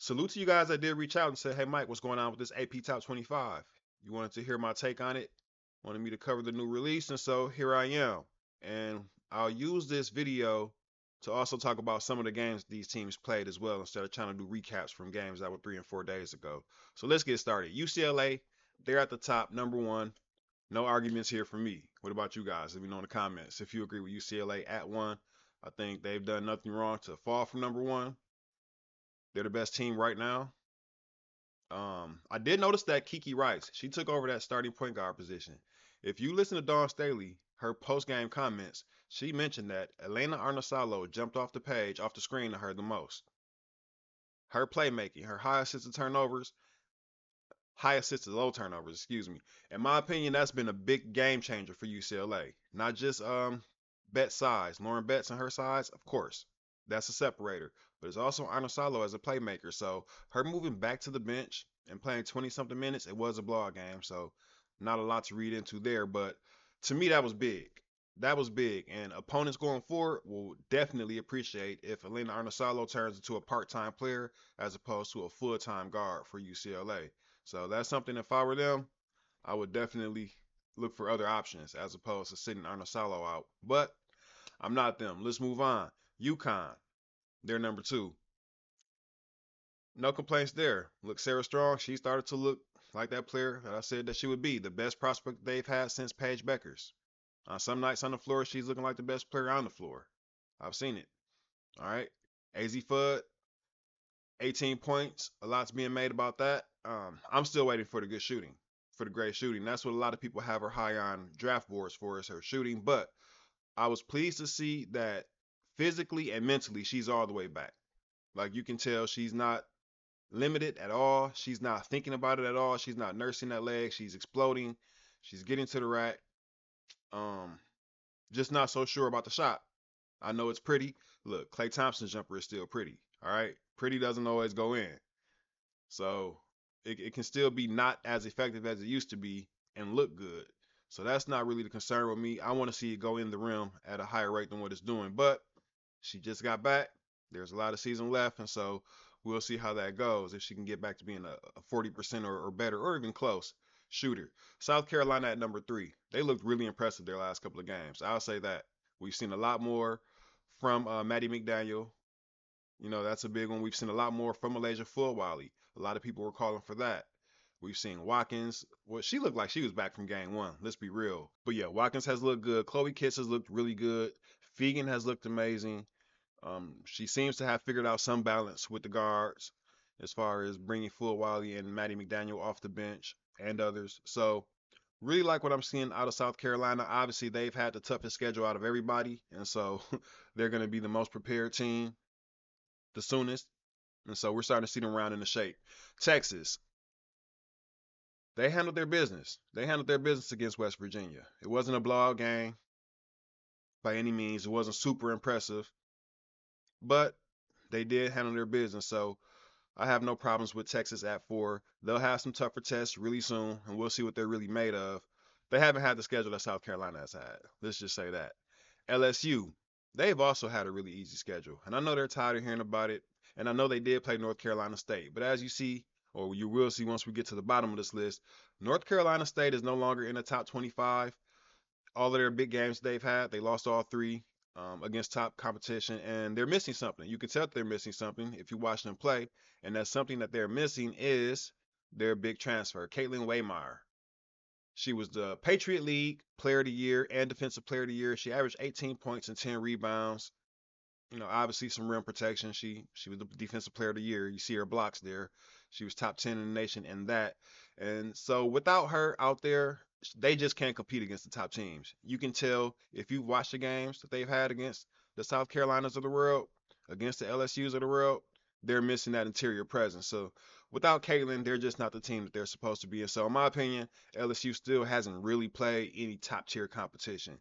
Salute to you guys that did reach out and say, hey, Mike, what's going on with this AP Top 25? You wanted to hear my take on it, wanted me to cover the new release, and so here I am. And I'll use this video to also talk about some of the games these teams played as well, instead of trying to do recaps from games that were 3 and 4 days ago. So let's get started. UCLA, they're at the top, number one. No arguments here for me. What about you guys? Let me know in the comments if you agree with UCLA at one. I think they've done nothing wrong to fall from number one. They're the best team right now. I did notice that Kiki Rice, she took over that starting point guard position. If you listen to Dawn Staley, her post game comments, she mentioned that Elena Arnasalo jumped off the page, off the screen to her the most. Her playmaking, her high assisted turnovers, high assisted low turnovers, excuse me. In my opinion, that's been a big game changer for UCLA. Not just Bet size, Lauren Betts and her size, of course. That's a separator. But it's also Arnasalo as a playmaker. So her moving back to the bench and playing 20 something minutes, it was a blowout game. So not a lot to read into there. But to me, that was big. That was big. And opponents going forward will definitely appreciate if Elena Arnasalo turns into a part time player as opposed to a full time guard for UCLA. So that's something, if I were them, I would definitely look for other options as opposed to sitting Arnasalo out. But I'm not them. Let's move on. UConn, they're number two. No complaints there. Look, Sarah Strong, she started to look like that player that I said that she would be, the best prospect they've had since Paige Beckers. On some nights on the floor, she's looking like the best player on the floor. I've seen it. All right. AZ Fudd, 18 points. A lot's being made about that. I'm still waiting for the good shooting, for the great shooting. That's what a lot of people have her high on draft boards for, is her shooting. But I was pleased to see that physically and mentally, she's all the way back. Like you can tell, she's not limited at all. She's not thinking about it at all. She's not nursing that leg. She's exploding. She's getting to the rack. Um, just not so sure about the shot. I know it's pretty. Look, Klay Thompson's jumper is still pretty. All right, pretty doesn't always go in, so it can still be not as effective as it used to be and look good. So that's not really the concern with me. I want to see it go in the rim at a higher rate than what it's doing. But she just got back. There's a lot of season left, and so we'll see how that goes. If she can get back to being a 40% or better, or even close shooter. South Carolina at number three. They looked really impressive their last couple of games. I'll say that. We've seen a lot more from Maddie McDaniel. You know, that's a big one. We've seen a lot more from Malaysia Fulwiley. A lot of people were calling for that. We've seen Watkins. Well, she looked like she was back from game one. Let's be real. But yeah, Watkins has looked good. Chloe Kitts has looked really good. Fegan has looked amazing. She seems to have figured out some balance with the guards as far as bringing Fulwiley and Maddie McDaniel off the bench and others. So really like what I'm seeing out of South Carolina. Obviously, they've had the toughest schedule out of everybody, and so they're going to be the most prepared team the soonest. And so we're starting to see them round into shape. Texas, they handled their business. They handled their business against West Virginia. It wasn't a blowout game by any means. It wasn't super impressive, but they did handle their business. So I have no problems with Texas at four. They'll have some tougher tests really soon, and we'll see what they're really made of. They haven't had the schedule that South Carolina has had. Let's just say that. LSU, they've also had a really easy schedule. And I know they're tired of hearing about it. And I know they did play North Carolina State. But as you see, or you will see once we get to the bottom of this list, North Carolina State is no longer in the top 25. All of their big games they've had, they lost all three against top competition. And they're missing something. You can tell they're missing something if you watch them play. And that's something that they're missing is their big transfer, Caitlin Waymeyer. She was the Patriot League Player of the Year and Defensive Player of the Year. She averaged 18 points and 10 rebounds. You know, obviously some rim protection. She was the Defensive Player of the Year. You see her blocks there. She was top 10 in the nation in that. And so without her out there, they just can't compete against the top teams. You can tell if you watch the games that they've had against the South Carolinas of the world, against the LSUs of the world, they're missing that interior presence. So without Caitlin, they're just not the team that they're supposed to be. And so in my opinion, LSU still hasn't really played any top tier competition.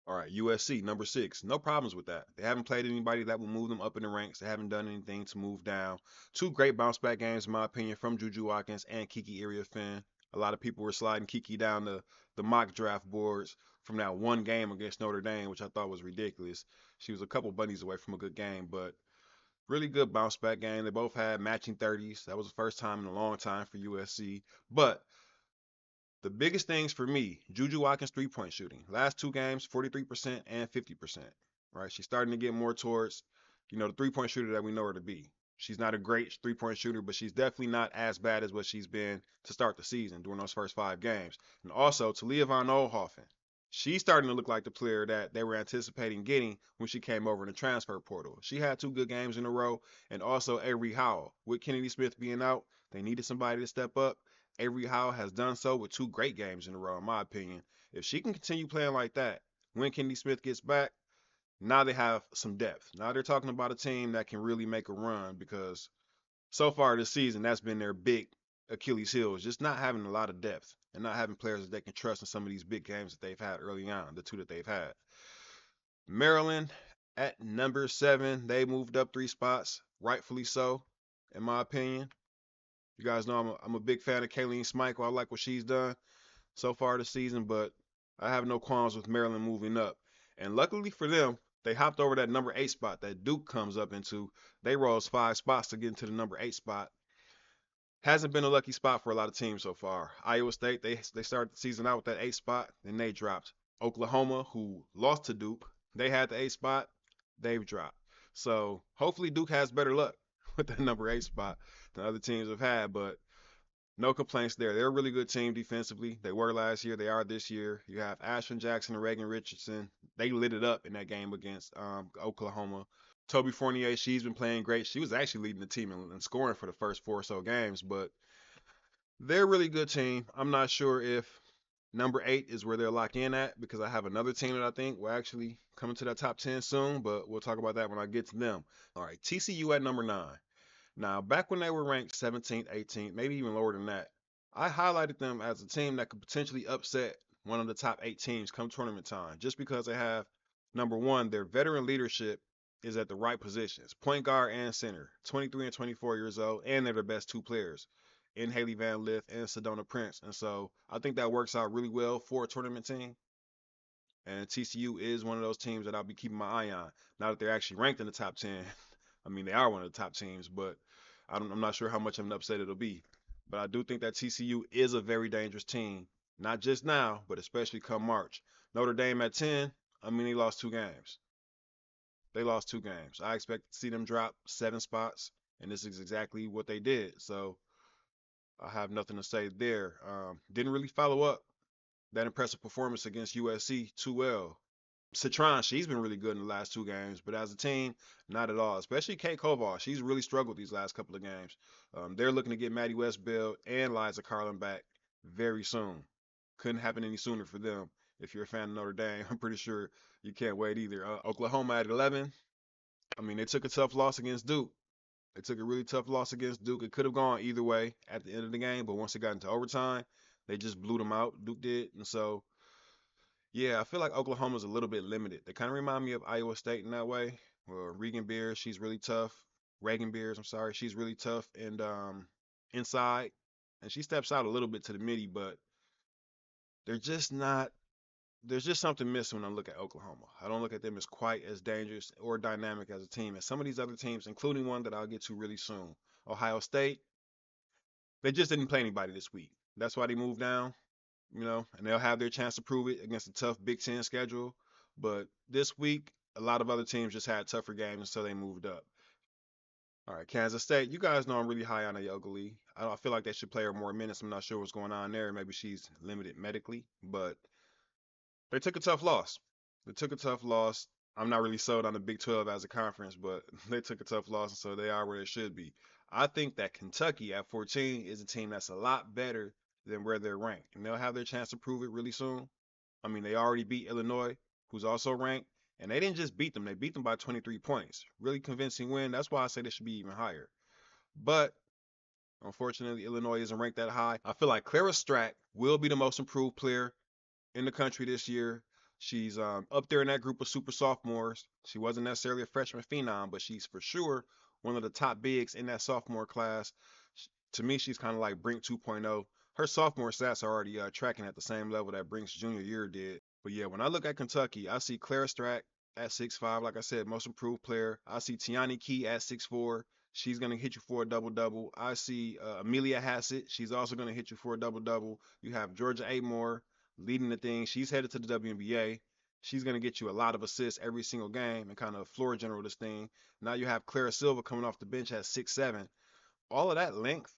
All right, USC, number six. No problems with that. They haven't played anybody that will move them up in the ranks. They haven't done anything to move down. Two great bounce back games, in my opinion, from Juju Watkins and Kiki Iriafen. A lot of people were sliding Kiki down the mock draft boards from that one game against Notre Dame, which I thought was ridiculous. She was a couple bunnies away from a good game, but Really good bounce back game. They both had matching 30s. That was the first time in a long time for USC. But the biggest things for me, Juju Watkins 3-point shooting. Last two games, 43% and 50%. Right? She's starting to get more towards, the 3-point shooter that we know her to be. She's not a great 3-point shooter, but she's definitely not as bad as what she's been to start the season during those first 5 games. And also, Talia von Oelhoffen. She's starting to look like the player that they were anticipating getting when she came over in the transfer portal. She had 2 good games in a row, and also Avery Howell. With Kennedy Smith being out, they needed somebody to step up. Avery Howell has done so with 2 great games in a row, in my opinion. If she can continue playing like that, when Kennedy Smith gets back, now they have some depth. Now they're talking about a team that can really make a run because so far this season, that's been their big Achilles heel, is just not having a lot of depth and not having players that they can trust in some of these big games that they've had early on, the 2 that they've had. Maryland at number 7, they moved up 3 spots, rightfully so, in my opinion. You guys know I'm a big fan of Kayleen Smykel. I like what she's done so far this season, but I have no qualms with Maryland moving up. And luckily for them, they hopped over that number 8 spot that Duke comes up into. They rose 5 spots to get into the number 8 spot. Hasn't been a lucky spot for a lot of teams so far. Iowa State, they started the season out with that 8 spot, then they dropped. Oklahoma, who lost to Duke, they had the 8 spot, they've dropped. So hopefully Duke has better luck with that number 8 spot than other teams have had, but no complaints there. They're a really good team defensively. They were last year. They are this year. You have Ashton Jackson and Reagan Richardson. They lit it up in that game against Oklahoma. Toby Fournier, she's been playing great. She was actually leading the team in scoring for the first 4 or so games, but they're a really good team. I'm not sure if number 8 is where they'll lock in at because I have another team that I think will actually come into that top 10 soon, but we'll talk about that when I get to them. All right, TCU at number 9. Now, back when they were ranked 17th, 18th, maybe even lower than that, I highlighted them as a team that could potentially upset one of the top 8 teams come tournament time, just because they have, number one, their veteran leadership is at the right positions, point guard and center, 23 and 24 years old, and they're the best 2 players in Haley Van Lith and Sedona Prince. And so I think that works out really well for a tournament team. And TCU is one of those teams that I'll be keeping my eye on. Now that they're actually ranked in the top 10, I mean, they are one of the top teams, but I'm not sure how much of an upset it'll be. But I do think that TCU is a very dangerous team, not just now, but especially come March. Notre Dame at 10, I mean, they lost 2 games. They lost 2 games. I expect to see them drop 7 spots, and this is exactly what they did. So I have nothing to say there. Didn't really follow up that impressive performance against USC too well. Citron, she's been really good in the last 2 games, but as a team, not at all. Especially Kate Koval, she's really struggled these last couple of games. They're looking to get Maddie Westbill and Liza Carlin back very soon. Couldn't happen any sooner for them. If you're a fan of Notre Dame, I'm pretty sure you can't wait either. Oklahoma at 11. I mean, they took a tough loss against Duke. They took a really tough loss against Duke. It could have gone either way at the end of the game, but once it got into overtime, they just blew them out. Duke did, and so yeah, I feel like Oklahoma's a little bit limited. They kind of remind me of Iowa State in that way. Well, Regan Beers, she's really tough. Reagan Beers, I'm sorry, she's really tough and inside, and she steps out a little bit to the midi, but they're just not. There's just something missing when I look at Oklahoma. I don't look at them as quite as dangerous or dynamic as a team as some of these other teams, including one that I'll get to really soon. Ohio State, they just didn't play anybody this week. That's why they moved down. And they'll have their chance to prove it against a tough Big Ten schedule. But this week, a lot of other teams just had tougher games, so they moved up. All right, Kansas State. You guys know I'm really high on Ayoga Lee. I feel like they should play her more minutes. I'm not sure what's going on there. Maybe she's limited medically, but they took a tough loss. They took a tough loss. I'm not really sold on the Big 12 as a conference, but they took a tough loss, and so they are where they should be. I think that Kentucky at 14 is a team that's a lot better than where they're ranked, and they'll have their chance to prove it really soon. I mean, they already beat Illinois, who's also ranked, and they didn't just beat them; they beat them by 23 points. Really convincing win. That's why I say they should be even higher. But unfortunately, Illinois isn't ranked that high. I feel like Clara Strack will be the most improved player in the country this year. She's up there in that group of super sophomores. She wasn't necessarily a freshman phenom, but she's for sure one of the top bigs in that sophomore class. To me, she's kind of like Brink 2.0. Her sophomore stats are already tracking at the same level that Brink's junior year did. But yeah, when I look at Kentucky, I see Clara Strack at 6'5", like I said, most improved player. I see Tiani Key at 6'4". She's gonna hit you for a double double. I see Amelia Hassett. She's also gonna hit you for a double double. You have Georgia Amore leading the thing. She's headed to the WNBA. She's gonna get you a lot of assists every single game and kind of floor general this thing. Now you have Clara Silva coming off the bench at 6'7". All of that length,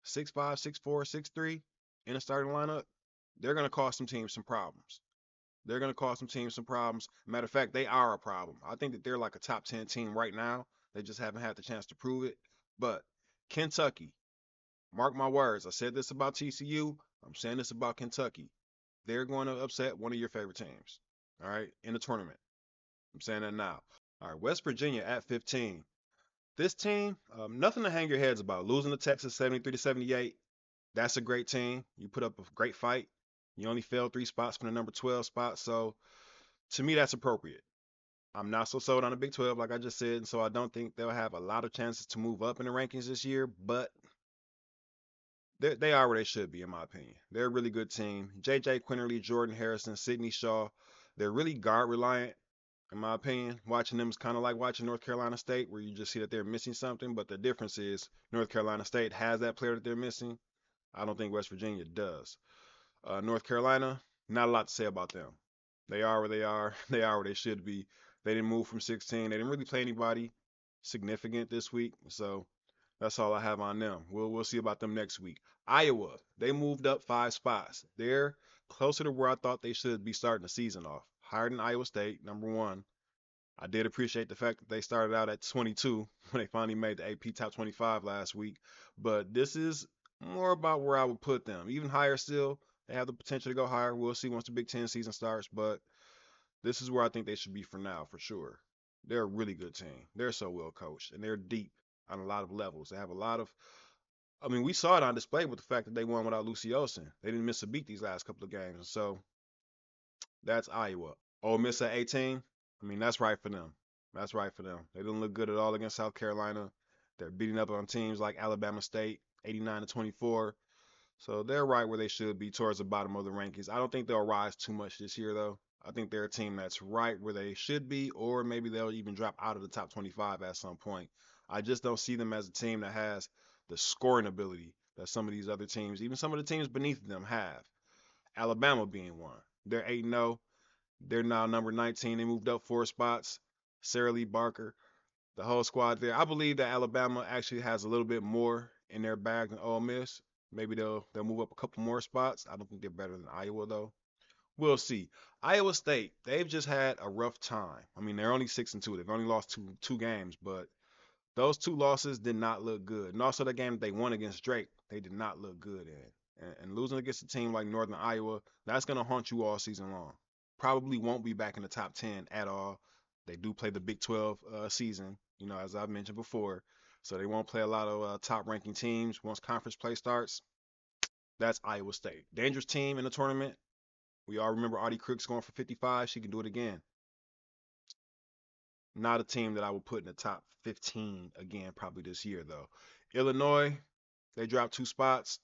6'5", 6'4", 6'3", in a starting lineup, they're gonna cause some teams some problems. They're going to cause some teams some problems. Matter of fact, they are a problem. I think that they're like a top 10 team right now. They just haven't had the chance to prove it. But Kentucky, mark my words. I said this about TCU. I'm saying this about Kentucky. They're going to upset one of your favorite teams. All right, in the tournament. I'm saying that now. All right, West Virginia at 15. This team, nothing to hang your heads about. Losing to Texas 73-78. That's a great team. You put up a great fight. You only fell 3 spots from the number 12 spot. So to me, that's appropriate. I'm not so sold on the Big 12, like I just said, and so I don't think they'll have a lot of chances to move up in the rankings this year, but they are where they should be, in my opinion. They're a really good team. J.J. Quinterly, Jordan Harrison, Sydney Shaw, they're really guard reliant, in my opinion. Watching them is kind of like watching North Carolina State, where you just see that they're missing something, but the difference is North Carolina State has that player that they're missing. I don't think West Virginia does. North Carolina, not a lot to say about them. They are where they are. They are where they should be. They didn't move from 16. They didn't really play anybody significant this week. So that's all I have on them. We'll see about them next week. Iowa, they moved up 5 spots. They're closer to where I thought they should be starting the season off. Higher than Iowa State, number one. I did appreciate the fact that they started out at 22 when they finally made the AP Top 25 last week. But this is more about where I would put them. Even higher still. They have the potential to go higher. We'll see once the Big Ten season starts. But this is where I think they should be for now, for sure. They're a really good team. They're so well coached, and they're deep on a lot of levels. They have a lot of. I mean, we saw it on display with the fact that they won without Lucy Olsen. They didn't miss a beat these last couple of games. So that's Iowa. Ole Miss at 18. I mean, that's right for them. That's right for them. They didn't look good at all against South Carolina. They're beating up on teams like Alabama State, 89-24. So they're right where they should be towards the bottom of the rankings. I don't think they'll rise too much this year, though. I think they're a team that's right where they should be, or maybe they'll even drop out of the top 25 at some point. I just don't see them as a team that has the scoring ability that some of these other teams, even some of the teams beneath them, have. Alabama being one. They're 8-0. They're now number 19. They moved up 4 spots. Sarah Lee Barker, the whole squad there. I believe that Alabama actually has a little bit more in their bag than Ole Miss. Maybe they'll move up a couple more spots. I don't think they're better than Iowa though. We'll see. Iowa State, they've just had a rough time. I mean, they're only 6-2. They've only lost two games, but those 2 losses did not look good. And also the game that they won against Drake, they did not look good in. And losing against a team like Northern Iowa, that's gonna haunt you all season long. Probably won't be back in the top 10 at all. They do play the Big 12 season, as I've mentioned before. So they won't play a lot of top ranking teams once conference play starts. That's Iowa State. Dangerous team in the tournament. We all remember Audie Crooks going for 55. She can do it again. Not a team that I would put in the top 15 again, probably this year, though. Illinois, they dropped 2 spots.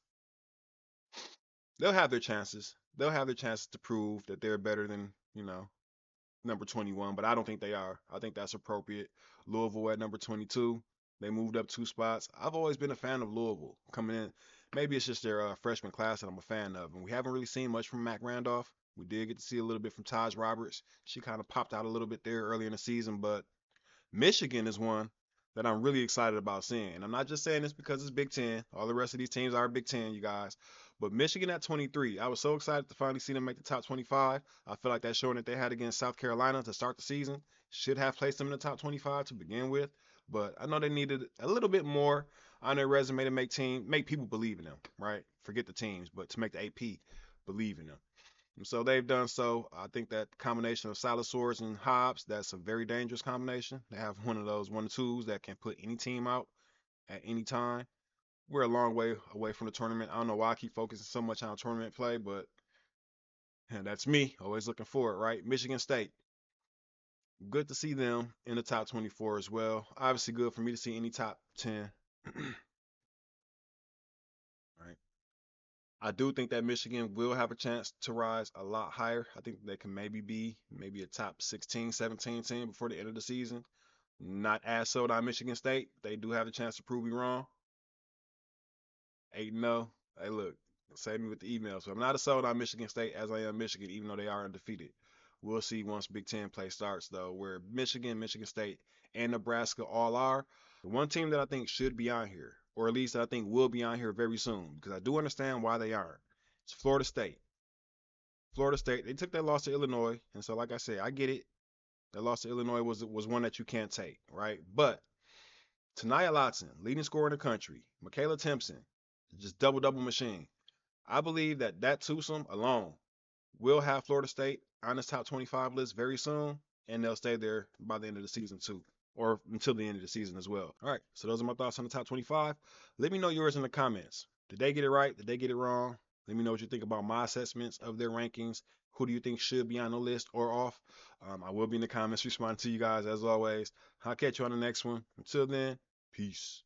They'll have their chances. They'll have their chances to prove that they're better than, number 21, but I don't think they are. I think that's appropriate. Louisville at number 22. They moved up 2 spots. I've always been a fan of Louisville coming in. Maybe it's just their freshman class that I'm a fan of. And we haven't really seen much from Mac Randolph. We did get to see a little bit from Taj Roberts. She kind of popped out a little bit there early in the season, but Michigan is one that I'm really excited about seeing. And I'm not just saying this because it's Big Ten. All the rest of these teams are Big Ten, you guys. But Michigan at 23, I was so excited to finally see them make the top 25. I feel like that showing that they had against South Carolina to start the season should have placed them in the top 25 to begin with. But I know they needed a little bit more on their resume to make people believe in them, right? Forget the teams, but to make the AP believe in them. And so they've done so. I think that combination of Salazars and Hobbs, that's a very dangerous combination. They have one of those 1-2s that can put any team out at any time. We're a long way away from the tournament. I don't know why I keep focusing so much on tournament play, but that's me. Always looking forward, right? Michigan State. Good to see them in the top 24 as well. Obviously, good for me to see any top 10. Right. I do think that Michigan will have a chance to rise a lot higher. I think they can maybe a top 16, 17 team before the end of the season. Not as sold on Michigan State. They do have a chance to prove me wrong. 8-0. Hey, look, save me with the email. So I'm not as sold on Michigan State as I am Michigan, even though they are undefeated. We'll see once Big Ten play starts, though, where Michigan, Michigan State, and Nebraska all are. The one team that I think should be on here, or at least that I think will be on here very soon, because I do understand why they aren't. It's Florida State. Florida State, they took that loss to Illinois, and so like I said, I get it. That loss to Illinois was one that you can't take, right? But Tanaya Lotson, leading scorer in the country, Michaela Timpson, just double machine. I believe that twosome alone will have Florida State on this top 25 list very soon, and they'll stay there by the end of the season too, or until the end of the season as well. All right, so those are my thoughts on the top 25. Let me know yours in the comments. Did they get it right? Did they get it wrong? Let me know what you think about my assessments of their rankings. Who do you think should be on the list or off? I will be in the comments responding to you guys as always. I'll catch you on the next one. Until then, peace.